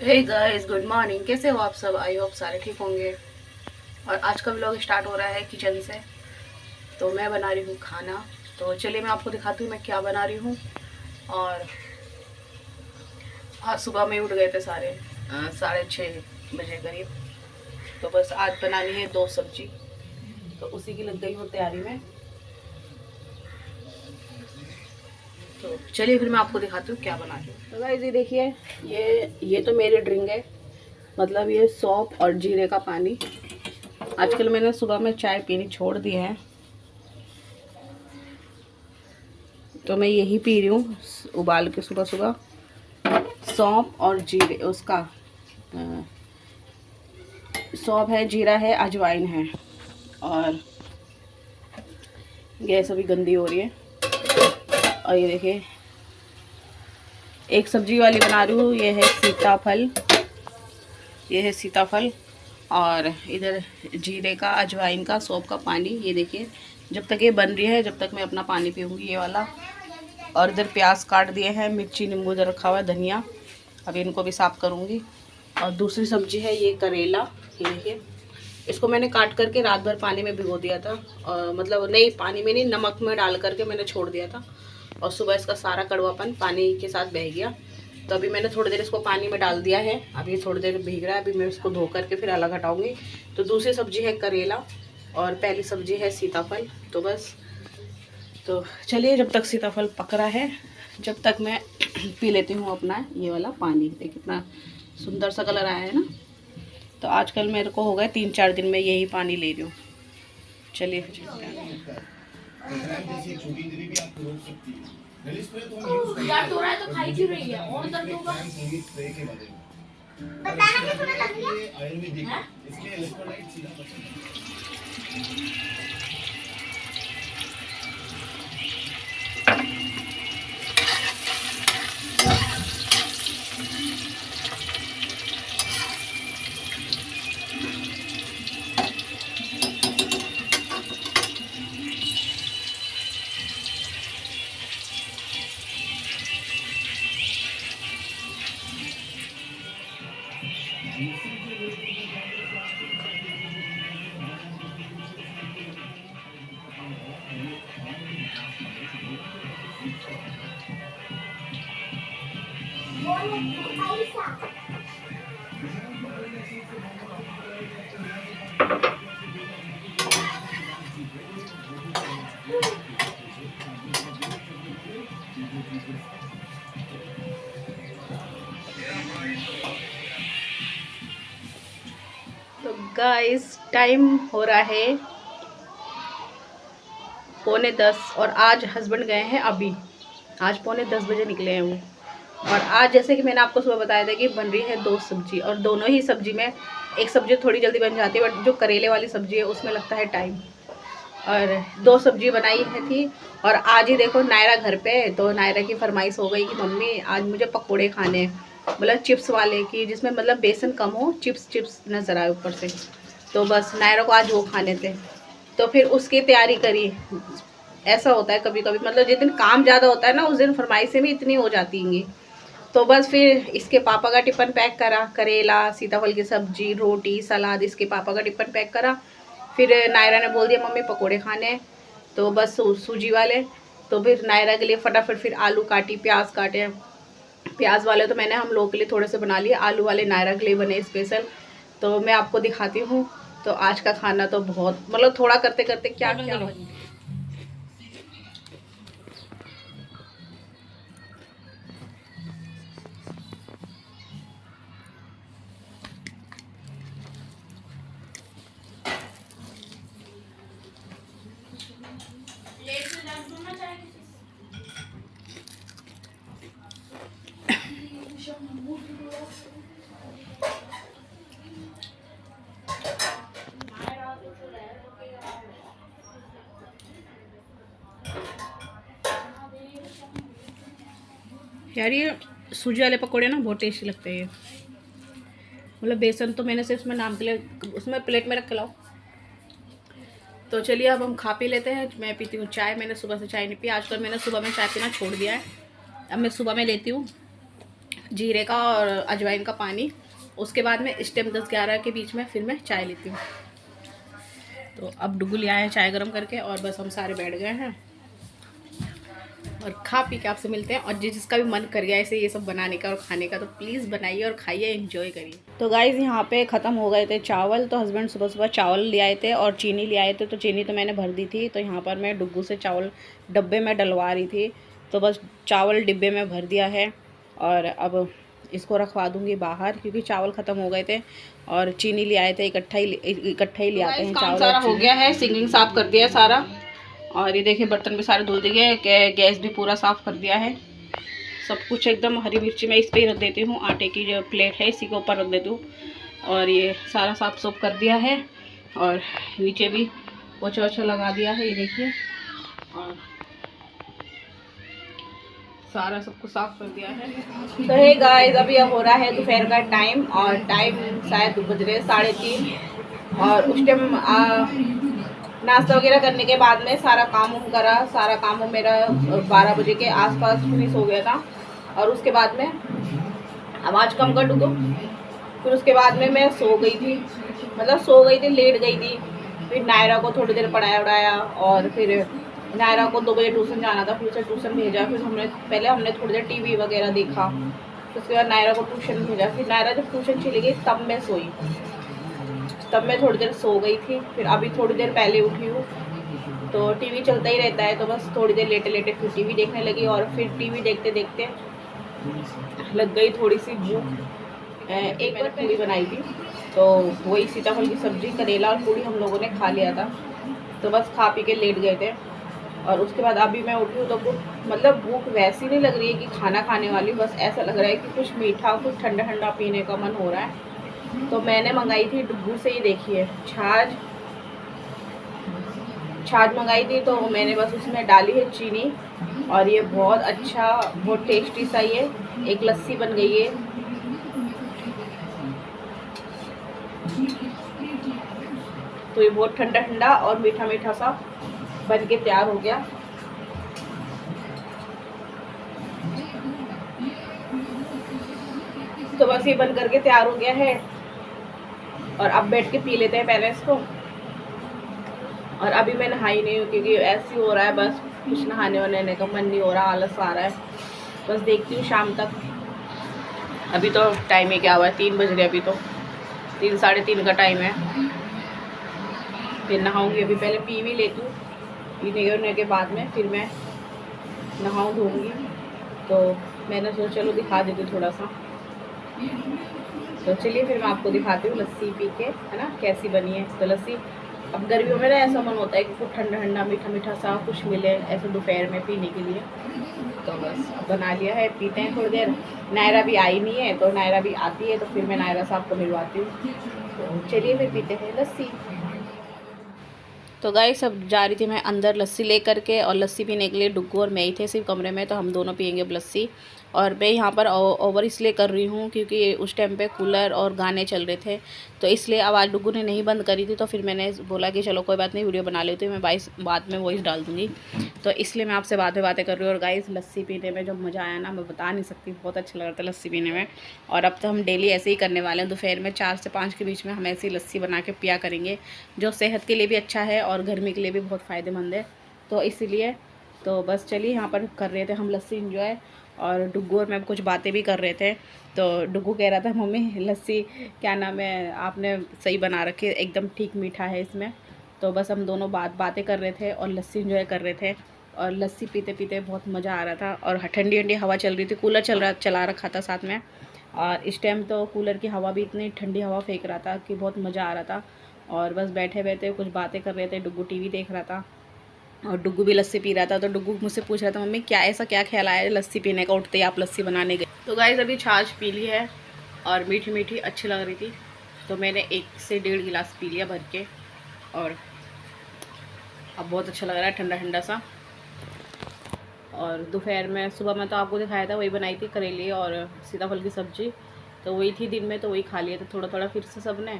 Hey guys, good morning. कैसे हो आप सब? आई होप सारे ठीक होंगे। और आज का व्लॉग स्टार्ट हो रहा है किचन से। तो मैं बना रही हूँ खाना। तो चलिए मैं आपको दिखाती हूँ मैं क्या बना रही हूँ। और आज सुबह में उठ गए थे सारे 6:30 बजे करीब। तो बस आज बनानी है 2 सब्जी, तो उसी की लग गई हूँ तैयारी में। तो चलिए फिर मैं आपको दिखाती हूँ क्या बना रही हूँ। तो गाइस ये देखिए, ये तो मेरी ड्रिंक है, मतलब ये सौंफ और जीरे का पानी। आजकल मैंने सुबह में चाय पीनी छोड़ दी है, तो मैं यही पी रही हूँ उबाल के सुबह सुबह। सौंफ और जीरे उसका सौंफ है, जीरा है, अजवाइन है। और गैस अभी गंदी हो रही है। और ये देखिए, एक सब्जी वाली बना रही हूँ। ये है सीताफल। और इधर जीरे का, अजवाइन का, सौंफ का पानी। ये देखिए, जब तक ये बन रही है जब तक मैं अपना पानी पीऊँगी ये वाला। और इधर प्याज काट दिए हैं, मिर्ची, नींबू इधर रखा हुआ है, धनिया। अभी इनको भी साफ़ करूँगी। और दूसरी सब्जी है ये करेला। ये देखिए, इसको मैंने काट करके रात भर पानी में भिगो दिया था। मतलब नहीं, पानी में नहीं, नमक में डाल करके मैंने छोड़ दिया था। और सुबह इसका सारा कड़वापन पानी के साथ बह गया। तो अभी मैंने थोड़ी देर इसको पानी में डाल दिया है। अभी ये थोड़ी देर भीग रहा है। अभी मैं इसको धो करके फिर अलग हटाऊँगी। तो दूसरी सब्जी है करेला और पहली सब्जी है सीताफल। तो बस, तो चलिए जब तक सीताफल पक रहा है जब तक मैं पी लेती हूँ अपना ये वाला पानी। देखिए कितना सुंदर सा कलर आया है ना। तो आजकल मेरे को हो गए 3-4 दिन में यही पानी ले रही हूँ। चलिए यार, तो रहा है तो खाई क्यों रही है? और दर्द होगा। बताना कि सुना लग गया। आयुर्वेदिक इसके इलेक्ट्रोलाइट सीधा तो गाइस, टाइम हो रहा है 9:45 और आज हस्बैंड गए हैं अभी। आज 9:45 बजे निकले हैं वो। और आज जैसे कि मैंने आपको सुबह बताया था कि बन रही है 2 सब्जी, और दोनों ही सब्जी में एक सब्जी थोड़ी जल्दी बन जाती है, बट जो करेले वाली सब्जी है उसमें लगता है टाइम। और 2 सब्जी बनाई है थी। और आज ही देखो नायरा घर पे है, तो नायरा की फरमाइश हो गई कि मम्मी आज मुझे पकोड़े खाने हैं, मतलब चिप्स वाले की, जिसमें मतलब बेसन कम हो, चिप्स चिप्स नज़र आए ऊपर से। तो बस नायरा को आज वो खाने थे, तो फिर उसकी तैयारी करी। ऐसा होता है कभी कभी, मतलब जिस दिन काम ज़्यादा होता है ना उस दिन फरमाइशें भी इतनी हो जाती हैं। तो बस फिर इसके पापा का टिफ़िन पैक करा, करेला, सीताफल की सब्जी, रोटी, सलाद, इसके पापा का टिफ़िन पैक करा। फिर नायरा ने बोल दिया मम्मी पकोड़े खाने हैं, तो बस सूजी वाले। तो फिर नायरा के लिए फटाफट फिर आलू काटी, प्याज काटे। प्याज वाले तो मैंने हम लोगों के लिए थोड़े से बना लिए, आलू वाले नायरा के लिए बने स्पेशल। तो मैं आपको दिखाती हूँ। तो आज का खाना तो बहुत, मतलब थोड़ा करते करते क्या क्या बन गया। यार ये सूजी वाले पकोड़े ना बहुत टेस्टी लगते हैं। मतलब बेसन तो मैंने सिर्फ उसमें नाम के लिए उसमें प्लेट में रख के लाओ। तो चलिए अब हम खा पी लेते हैं। मैं पीती हूँ चाय। मैंने सुबह से चाय नहीं पी, आजकल मैंने सुबह में चाय पीना छोड़ दिया है। अब मैं सुबह में लेती हूँ, जीरे का और अजवाइन का पानी। उसके बाद में इस टाइम 10-11 के बीच में फिर मैं चाय लेती हूँ। तो अब डुगू ले आए हैं चाय गर्म करके और बस हम सारे बैठ गए हैं और खा पी के आपसे मिलते हैं। और जिसका भी मन कर गया ऐसे ये सब बनाने का और खाने का तो प्लीज़ बनाइए और खाइए, एंजॉय करिए। तो गाइज़ यहाँ पे ख़त्म हो गए थे चावल, तो हस्बैंड सुबह सुबह चावल ले आए थे और चीनी ले आए थे। तो चीनी तो मैंने भर दी थी, तो यहाँ पर मैं डुगू से चावल डब्बे में डलवा रही थी। तो बस चावल डिब्बे में भर दिया है और अब इसको रखवा दूँगी बाहर, क्योंकि चावल ख़त्म हो गए थे और चीनी ले आए थे। इकट्ठा ही ले आते हैं चावल। सारा हो गया है, सिंकिंग साफ़ कर दिया सारा। और ये देखिए बर्तन भी सारे धुल दिए, गैस भी पूरा साफ़ कर दिया है। सब कुछ एकदम, हरी मिर्ची मैं इस पर ही रख देती हूँ, आटे की जो प्लेट है इसी के ऊपर रख देती हूँ। और ये सारा साफ सुफ कर दिया है और नीचे भी पोछा वोछा लगा दिया है, ये देखिए। और सारा सब कुछ साफ कर दिया है। तो हे गाइस, अभी अब हो रहा है दोपहर का टाइम और टाइम शायद बज रहे 3:30। और उस टाइम नाश्ता वगैरह करने के बाद में सारा काम करा। सारा काम मेरा 12 बजे के आसपास फिनिश हो गया था। और उसके बाद में आवाज़ कम कर दूँ, फिर उसके बाद में मैं सो गई थी, मतलब सो गई थी, लेट गई थी। फिर नायरा को थोड़ी देर पढ़ाया उड़ाया और फिर नायरा को 2 बजे ट्यूशन जाना था, फिर उसे ट्यूशन भेजा। फिर हमने थोड़ी देर टीवी वगैरह देखा, फिर उसके बाद नायरा को ट्यूशन भेजा। फिर नायरा जब ट्यूशन चली गई तब मैं सोई, तब मैं थोड़ी देर सो गई थी। फिर अभी थोड़ी देर पहले उठी हूँ। तो टीवी चलता ही रहता है, तो बस थोड़ी देर लेटे लेटे फिर टीवी देखने लगी। और फिर टीवी देखते देखते लग गई थोड़ी सी भूख। एक बार पूड़ी बनाई थी, तो वही सीताफल की सब्ज़ी, करेला और पूड़ी हम लोगों ने खा लिया था। तो बस खा पी के लेट गए थे। और उसके बाद अभी मैं उठी हूँ तो मतलब भूख वैसी नहीं लग रही है कि खाना खाने वाली, बस ऐसा लग रहा है कि कुछ मीठा, कुछ ठंडा ठंडा पीने का मन हो रहा है। तो मैंने मंगाई थी डुगू से, ही देखिए छाछ मंगाई थी। तो मैंने बस उसमें डाली है चीनी और ये बहुत अच्छा, बहुत टेस्टी सा ये एक लस्सी बन गई है। तो ये बहुत ठंडा ठंडा और मीठा मीठा सा बन के तैयार हो गया। तो बस ये बन करके तैयार हो गया है और अब बैठ के पी लेते हैं पहले इसको। और अभी मैं नहाई नहीं हूँ क्योंकि ऐसे ही हो रहा है, बस कुछ नहाने वहाने का मन नहीं हो रहा, आलस आ रहा है। बस देखती हूँ शाम तक। अभी तो टाइम ही क्या हुआ है, 3 बज रहे, अभी तो 3 साढ़े 3 का टाइम है। फिर नहाऊंगी, अभी पहले पी भी लेती हूँ, पीने के बाद में फिर मैं नहाऊँ धोऊँगी। तो मैंने सोचा चलो दिखा देती हूँ थोड़ा सा। तो चलिए फिर मैं आपको दिखाती हूँ लस्सी पी के, है ना, कैसी बनी है। तो लस्सी अब गर्मियों में ना ऐसा मन होता है कि कुछ ठंडा ठंडा मीठा मीठा सा कुछ मिले ऐसे दोपहर में पीने के लिए। तो बस बना लिया है, पीते हैं थोड़ी देर। नायरा भी आई नहीं है, तो नायरा भी आती है तो फिर मैं नायरा साहब को मिलवाती हूँ। तो चलिए फिर पीते हैं लस्सी। तो गाइस सब जा रही थी मैं अंदर लस्सी ले करके, और लस्सी पीने के लिए डुग्गू और मैं ही थे सिर्फ कमरे में, तो हम दोनों पियेंगे लस्सी। और मैं यहाँ पर ओवर इसलिए कर रही हूँ क्योंकि उस टाइम पे कूलर और गाने चल रहे थे, तो इसलिए आवाज़ डुग्गू ने नहीं बंद करी थी। तो फिर मैंने बोला कि चलो कोई बात नहीं, वीडियो बना लेती हूँ मैं, बाद में वॉइस डाल दूँगी। तो इसलिए मैं आपसे बातें कर रही हूँ। और गाइस लस्सी पीने में जो मज़ा आया ना, मैं बता नहीं सकती, बहुत अच्छा लग रहा था लस्सी पीने में। और अब तो हम डेली ऐसे ही करने वाले हैं, दोपहर में 4 से 5 के बीच में हम ऐसी लस्सी बना के पिया करेंगे, जो सेहत के लिए भी अच्छा है और गर्मी के लिए भी बहुत फ़ायदेमंद है। तो इसीलिए तो बस चलिए यहाँ पर कर रहे थे हम लस्सी इंजॉय, और डुग्गू और मैं कुछ बातें भी कर रहे थे। तो डुग्गू कह रहा था मम्मी लस्सी क्या नाम है आपने सही बना रखी है, एकदम ठीक मीठा है इसमें। तो बस हम दोनों बातें कर रहे थे और लस्सी इंजॉय कर रहे थे, और लस्सी पीते पीते बहुत मज़ा आ रहा था। और ठंडी ठंडी हवा चल रही थी, कूलर चला रखा था साथ में, और इस टाइम तो कूलर की हवा भी इतनी ठंडी हवा फेंक रहा था कि बहुत मज़ा आ रहा था। और बस बैठे बैठे कुछ बातें कर रहे थे, डुग्गू टीवी देख रहा था और डुग्गू भी लस्सी पी रहा था। तो डुग्गू मुझसे पूछ रहा था मम्मी क्या ख्याल आया लस्सी पीने का, उठते ही आप लस्सी बनाने गए। तो गाइस अभी छाछ पी ली है और मीठी मीठी अच्छी लग रही थी, तो मैंने 1 से 1.5 गिलास पी लिया भर के, और अब बहुत अच्छा लग रहा है ठंडा ठंडा सा। और दोपहर में, सुबह में तो आपको दिखाया था वही बनाई थी, करेले और सीताफल की सब्ज़ी, तो वही थी दिन में, तो वही खा लिया था थोड़ा थोड़ा फिर से सब ने।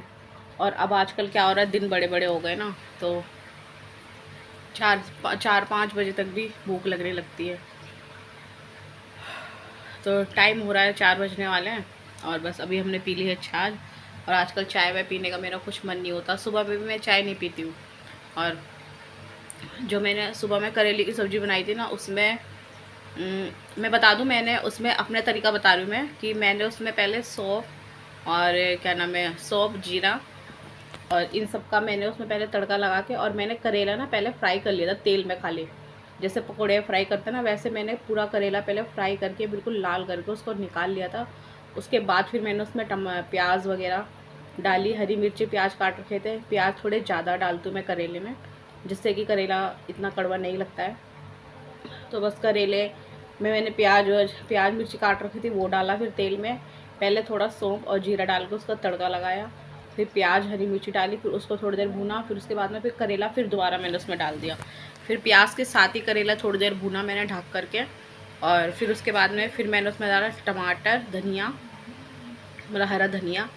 और अब आजकल क्या हो रहा है, दिन बड़े बड़े हो गए ना, तो 4-5 बजे तक भी भूख लगने लगती है। तो टाइम हो रहा है 4 बजने वाले हैं और बस अभी हमने पी ली है चाय। और आजकल चाय वाय पीने का मेरा कुछ मन नहीं होता, सुबह में भी मैं चाय नहीं पीती हूँ। और जो मैंने सुबह में करेले की सब्ज़ी बनाई थी ना, उसमें मैं बता दूं, मैंने उसमें अपने तरीका बता रही हूँ मैं, कि मैंने उसमें पहले सौंफ और क्या नाम है, सौंफ, जीरा और इन सब का मैंने उसमें पहले तड़का लगा के, और मैंने करेला ना पहले फ्राई कर लिया था तेल में खाली, जैसे पकौड़े फ्राई करते हैं ना, वैसे मैंने पूरा करेला पहले फ्राई करके बिल्कुल लाल करके उसको निकाल लिया था। उसके बाद फिर मैंने उसमें प्याज वगैरह डाली, हरी मिर्ची, प्याज काट रखे थे, प्याज थोड़े ज़्यादा डालती हूँ मैं करेले में, जिससे कि करेला इतना कड़वा नहीं लगता है। तो बस करेले में मैंने प्याज मिर्ची काट रखी थी वो डाला, फिर तेल में पहले थोड़ा सौंफ और जीरा डाल के उसका तड़का लगाया, फिर प्याज हरी मिर्ची डाली, फिर उसको थोड़ी देर भूना, फिर उसके बाद में फिर करेला फिर दोबारा मैंने उसमें डाल दिया, फिर प्याज के साथ ही करेला थोड़ी देर भूना मैंने ढक करके। और फिर उसके बाद में फिर मैंने उसमें डाला टमाटर, धनिया, मतलब हरा धनिया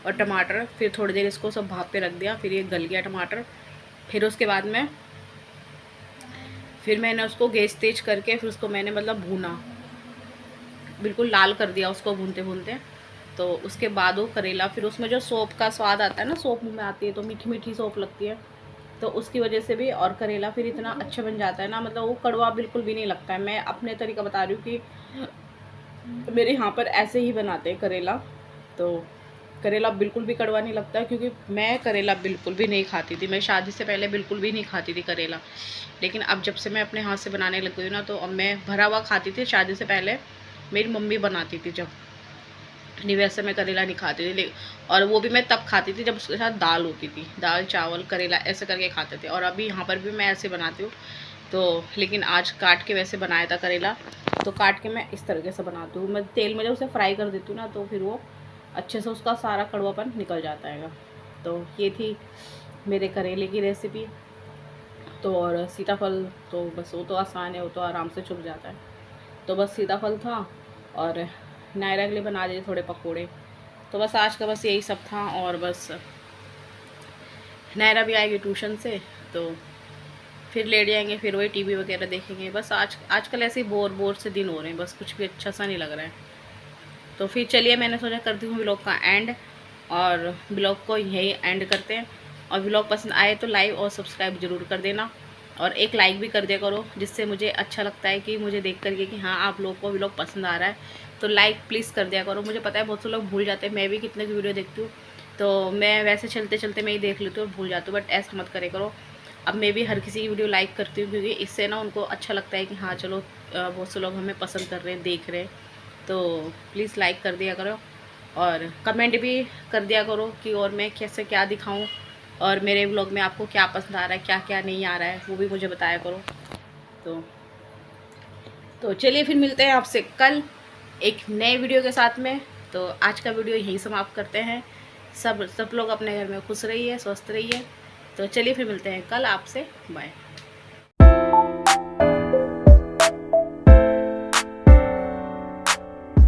और टमाटर, फिर थोड़ी देर इसको सब भाप पे रख दिया, फिर ये गल गया टमाटर। फिर उसके बाद में फिर मैंने उसको गैस तेज करके फिर उसको मैंने मतलब भूना, बिल्कुल लाल कर दिया उसको भूनते भूनते। तो उसके बाद वो करेला, फिर उसमें जो सौंफ का स्वाद आता है ना, सौंफ मुँह में आती है तो मीठी मीठी सौंफ लगती है, तो उसकी वजह से भी, और करेला फिर इतना अच्छा बन जाता है ना, मतलब वो कड़वा बिल्कुल भी नहीं लगता है। मैं अपने तरीका बता रही हूँ कि मेरे यहाँ पर ऐसे ही बनाते हैं करेला, तो करेला बिल्कुल भी कड़वा नहीं लगता है, क्योंकि मैं करेला बिल्कुल भी नहीं खाती थी, मैं शादी से पहले बिल्कुल भी नहीं खाती थी करेला, लेकिन अब जब से मैं अपने हाथ से बनाने लग गई हूँ ना, तो अब मैं भरा हुआ खाती थी। शादी से पहले मेरी मम्मी बनाती थी जब, नहीं वैसे मैं करेला नहीं खाती थी, और वो भी मैं तब खाती थी जब उसके साथ दाल होती थी, दाल चावल करेला ऐसे करके खाते थे। और अभी यहाँ पर भी मैं ऐसे बनाती हूँ, तो लेकिन आज काट के वैसे बनाया था करेला, तो काट के मैं इस तरीके से बनाती हूँ। मैं तेल में जब उसे फ्राई कर देती हूँ ना, तो फिर वो अच्छे से उसका सारा कड़वापन निकल जाता है। तो ये थी मेरे करेले की रेसिपी। तो और सीताफल तो बस वो तो आसान है, वो तो आराम से छुप जाता है। तो बस सीताफल था और नायरा के लिए बना दिए थोड़े पकोड़े। तो बस आज का बस यही सब था। और बस नायरा भी आएगी ट्यूशन से, तो फिर लेट जाएंगे, फिर वही टीवी वगैरह देखेंगे। बस आजकल ऐसे ही बोर से दिन हो रहे हैं, बस कुछ भी अच्छा सा नहीं लग रहा है। तो फिर चलिए, मैंने सोचा करती हूँ व्लॉग का एंड, और व्लॉग को यही एंड करते हैं। और व्लॉग पसंद आए तो लाइक और सब्सक्राइब ज़रूर कर देना, और एक लाइक भी कर दिया करो, जिससे मुझे अच्छा लगता है कि मुझे देख करके कि हाँ आप लोग को व्लॉग पसंद आ रहा है। तो लाइक प्लीज़ कर दिया करो। मुझे पता है बहुत से लोग भूल जाते हैं, मैं भी कितने की वीडियो देखती हूँ, तो मैं वैसे चलते चलते मैं ही देख लेती हूँ और भूल जाती हूँ, बट ऐसा मत करे करो। अब मैं भी हर किसी की वीडियो लाइक करती हूँ, क्योंकि इससे ना उनको अच्छा लगता है कि हाँ चलो बहुत से लोग हमें पसंद कर रहे हैं, देख रहे हैं। तो प्लीज़ लाइक कर दिया करो, और कमेंट भी कर दिया करो कि और मैं कैसे क्या दिखाऊं, और मेरे व्लॉग में आपको क्या पसंद आ रहा है, क्या क्या नहीं आ रहा है, वो भी मुझे बताया करो। तो चलिए, फिर मिलते हैं आपसे कल एक नए वीडियो के साथ में। तो आज का वीडियो यहीं समाप्त करते हैं। सब लोग अपने घर में खुश रहिए, स्वस्थ रहिए। तो चलिए फिर मिलते हैं कल आपसे, बाय।